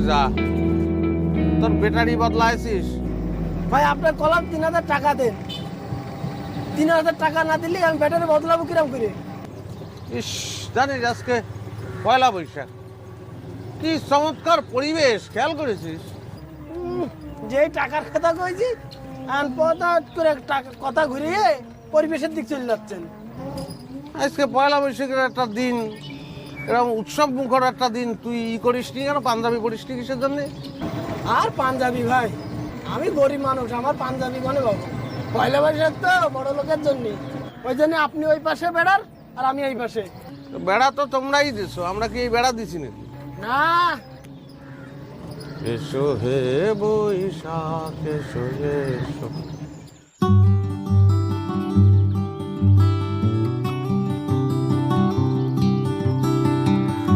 যা, তোর ব্যাটারি বদলাইছিস? ভাই আপনার কলাম 3000 টাকা দেন। 3000 টাকা না দিলে আমি ব্যাটারি বদলাবো কিরম করে? ইস, জানিস আজকে পয়লা বৈশাখ, কি চমৎকার পরিবেশ, খেয়াল করেছিস? যেই টাকার কথা কইছি আনপদাত করে কথা ঘুরিয়ে পরিবেশের দিক চলে যাচ্ছেন। আজকে পয়লা বৈশাখের একটা দিন, এরকম উৎসব মুখর একটা দিন, তুই করিস নি কেন? পাঞ্জাবি পরিস নি কিসের জন্য? আর পাঞ্জাবি ভাই, আমি গরিব মানুষ, আমার পাঞ্জাবি মানে বাবু পয়লা বৈশাখ তো বড় লোকের জন্য, ওই জন্য আপনি ওই পাশে বেড়ার আর আমি এই পাশে। বেড়া তো তোমরাই দিছো, আমরা কি এই বেড়া দিছি নাকি? না এসো হে বৈশাখ এসো এসো।